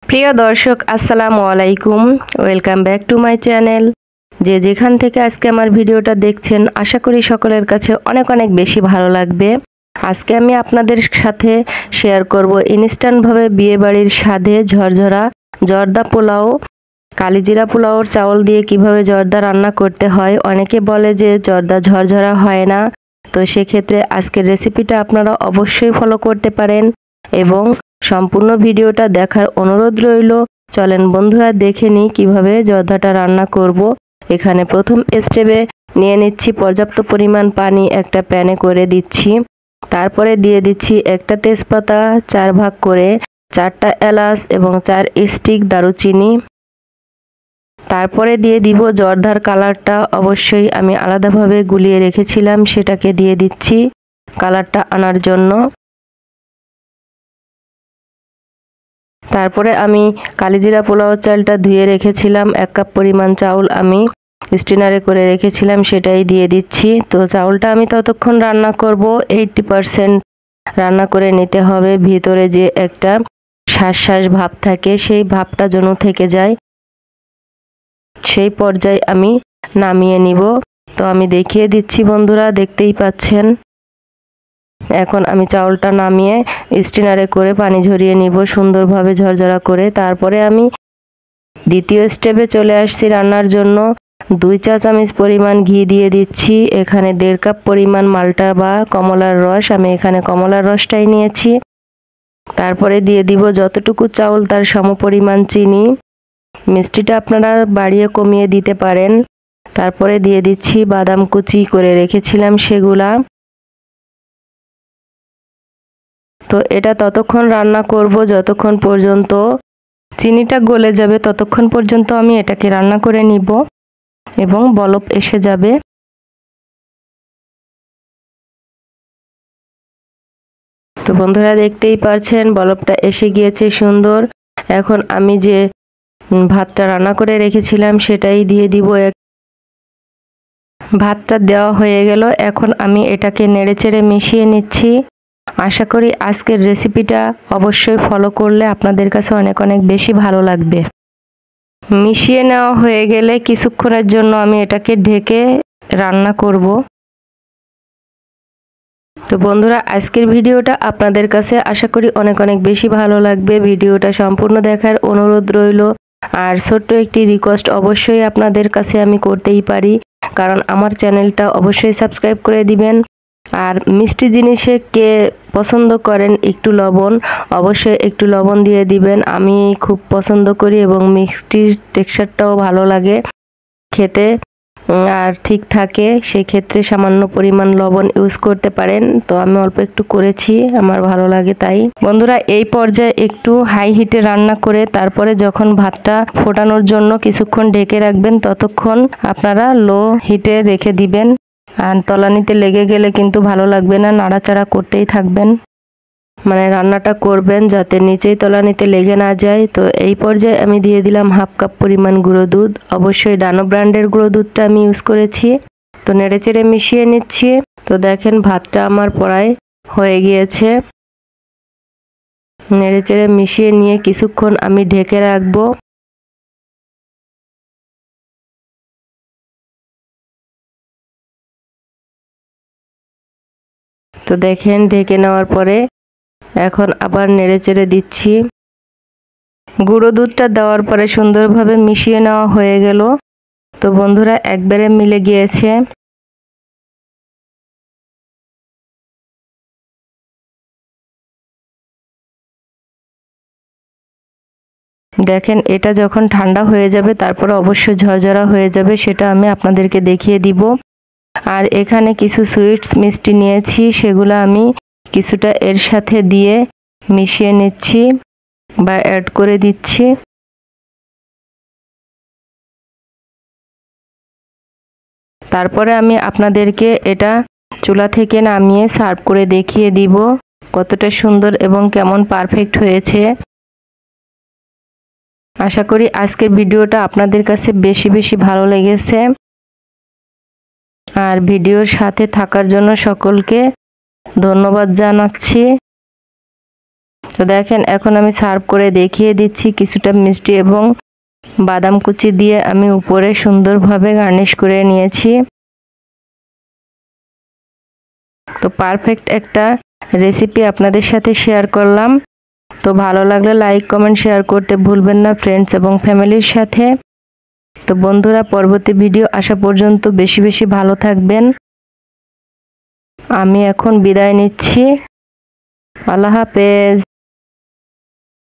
প্রিয় দর্শক আসসালামু আলাইকুম, welcome back to my channel. যে যেখান থেকে আজকে আমার ভিডিওটা দেখছেন আশা করি সকলের কাছে অনেক অনেক বেশি ভালো লাগবে। আজকে আমি আপনাদের সাথে শেয়ার করব ইনস্ট্যান্টভাবে বিয়েবাড়ির স্বাদে ঝরঝরা জর্দা পোলাও। কালিজিরা পোলাওর চাউল দিয়ে কিভাবে জর্দা রান্না করতে হয়। অনেকে বলে যে জর্দা ঝরঝরা হয় না, তো সেক্ষেত্রে আজকের রেসিপিটা আপনারা অবশ্যই ফলো করতে পারেন এবং সম্পূর্ণ ভিডিওটা দেখার অনুরোধ রইল। চলেন বন্ধুরা দেখে নিই কিভাবে জর্দাটা রান্না করব। এখানে প্রথম স্টেপে নিয়ে নিচ্ছি পর্যাপ্ত পরিমাণ পানি, একটা প্যানে করে দিচ্ছি। তারপরে দিয়ে দিচ্ছি একটা তেজপাতা, 4 ভাগ করে 4টা এলাচ এবং 4 স্টিক দারুচিনি। তারপরে দিয়ে দিব জর্দার কালারটা, অবশ্যই আমি আলাদাভাবে গুলিয়ে রেখেছিলাম, সেটাকে দিয়ে দিচ্ছি কালারটা আনার জন্য। তারপরে আমি কালিজিরা পোলাও চালটা ধুয়ে রেখেছিলাম, 1 কাপ পরিমাণ চাউল আমি স্টিনারে করে রেখেছিলাম, সেটাই দিয়ে দিচ্ছি। তো চাউলটা আমি ততক্ষণ রান্না করব 80% রান্না করে নিতে হবে। ভিতরে যে একটা শ্বাস ভাব থাকে সেই ভাবটা যেন থেকে যায়, সেই পর্যায়ে আমি নামিয়ে নিব। তো আমি দেখিয়ে দিচ্ছি বন্ধুরা, দেখতেই পাচ্ছেন। এখন আমি চাউলটা নামিয়ে স্টিনারে করে পানি ঝরিয়ে নিব সুন্দরভাবে ঝরঝরা করে। তারপরে আমি দ্বিতীয় স্টেপে চলে আসছি রান্নার জন্য। 2 চা চামচ পরিমাণ ঘি দিয়ে দিচ্ছি। এখানে 1.5 কাপ পরিমাণ মাল্টা বা কমলার রস, আমি এখানে কমলার রসটাই নিয়েছি। তারপরে দিয়ে দিব যতটুকু চাউল তার সমপরিমাণ চিনি। মিষ্টিটা আপনারা বাড়িয়ে কমিয়ে দিতে পারেন। তারপরে দিয়ে দিচ্ছি বাদাম কুচি করে রেখেছিলাম সেগুলা। তো এটা ততক্ষণ রান্না করব যতক্ষণ পর্যন্ত চিনিটা গলে যাবে, ততক্ষণ পর্যন্ত আমি এটাকে রান্না করে নিব এবং বলক এসে যাবে। তো বন্ধুরা দেখতেই পাচ্ছেন বলকটা এসে গিয়েছে সুন্দর। এখন আমি যে ভাতটা রান্না করে রেখেছিলাম সেটাই দিয়ে দিব। ভাতটা দেওয়া হয়ে গেল, এখন আমি এটাকে নেড়েচেড়ে মিশিয়ে নিচ্ছি। আশা করি আজকের রেসিপিটা অবশ্যই ফলো করলে আপনাদের কাছে অনেক অনেক বেশি ভালো লাগবে। মিশিয়ে নেওয়া হয়ে গেলে কিছুক্ষণের জন্য আমি এটাকে ঢেকে রান্না করব। তো বন্ধুরা আজকের ভিডিওটা আপনাদের কাছে আশা করি অনেক অনেক বেশি ভালো লাগবে। ভিডিওটা সম্পূর্ণ দেখার অনুরোধ রইল। আর ছোট্ট একটি রিকোয়েস্ট অবশ্যই আপনাদের কাছে আমি করতেই পারি, কারণ আমার চ্যানেলটা অবশ্যই সাবস্ক্রাইব করে দিবেন। আর মিষ্টি জিনিসে কে পছন্দ করেন একটু লবণ, অবশ্যই একটু লবণ দিয়ে দিবেন। আমি খুব পছন্দ করি এবং মিষ্টির টেক্সচারটাও ভালো লাগে খেতে আর ঠিক থাকে, সেক্ষেত্রে সামান্য পরিমাণ লবণ ইউজ করতে পারেন। তো আমি অল্প একটু করেছি, আমার ভালো লাগে তাই। বন্ধুরা এই পর্যায়ে একটু হাই হিটে রান্না করে তারপরে যখন ভাতটা ফোটানোর জন্য কিছুক্ষণ ঢেকে রাখবেন, ততক্ষণ আপনারা লো হিটে রেখে দিবেন। আর তলানিতে লেগে গেলে কিন্তু ভালো লাগবে না, নাড়াচাড়া করতেই থাকবেন, মানে রান্নাটা করবেন যাতে নিচেই তলানিতে লেগে না যায়। তো এই পর্যায়ে আমি দিয়ে দিলাম 1/2 কাপ পরিমাণ গুঁড়ো দুধ, অবশ্যই ডানো ব্র্যান্ডের গুঁড়ো দুধটা আমি ইউজ করেছি। তো নেড়েচেড়ে মিশিয়ে নিচ্ছি। তো দেখেন ভাতটা আমার প্রায় হয়ে গিয়েছে। নেড়েচেড়ে মিশিয়ে নিয়ে কিছুক্ষণ আমি ঢেকে রাখবো। তো দেখেন ঢেকে নেওয়ার পরে এখন আবার নেড়েচেড়ে দিচ্ছি। গুঁড়ো দুধটা দেওয়ার পরে সুন্দরভাবে মিশিয়ে নেওয়া হয়ে গেল। তো বন্ধুরা একবারে মিলে গিয়েছে। দেখেন এটা যখন ঠান্ডা হয়ে যাবে তারপরে অবশ্যই ঝরঝরা হয়ে যাবে, সেটা আমি আপনাদেরকে দেখিয়ে দিব। আর এখানে কিছু সুইটস মিষ্টি নিয়েছি, সেগুলো আমি কিছুটা এর সাথে দিয়ে মিশিয়ে নিচ্ছি বা অ্যাড করে দিচ্ছি। তারপরে আমি আপনাদেরকে এটা চুলা থেকে নামিয়ে সার্ভ করে দেখিয়ে দিব কতটা সুন্দর এবং কেমন পারফেক্ট হয়েছে। আশা করি আজকের ভিডিওটা আপনাদের কাছে বেশি বেশি ভালো লেগেছে। আর ভিডিওর সাথে থাকার জন্য সকলকে ধন্যবাদ জানাচ্ছি। তো দেখেন এখন আমি সার্ভ করে দেখিয়ে দিচ্ছি। কিছুটা মিষ্টি এবং বাদাম কুচি দিয়ে আমি উপরে সুন্দরভাবে গার্নিশ করে নিয়েছি। তো পারফেক্ট একটা রেসিপি আপনাদের সাথে শেয়ার করলাম। তো ভালো লাগলে লাইক কমেন্ট শেয়ার করতে ভুলবেন না ফ্রেন্ডস এবং ফ্যামিলির সাথে। তো বন্ধুরা, পরবর্তী ভিডিও আসা পর্যন্ত বেশি বেশি ভালো থাকবেন। আমি এখন বিদায় নিচ্ছি। আল্লাহ হাফেজ।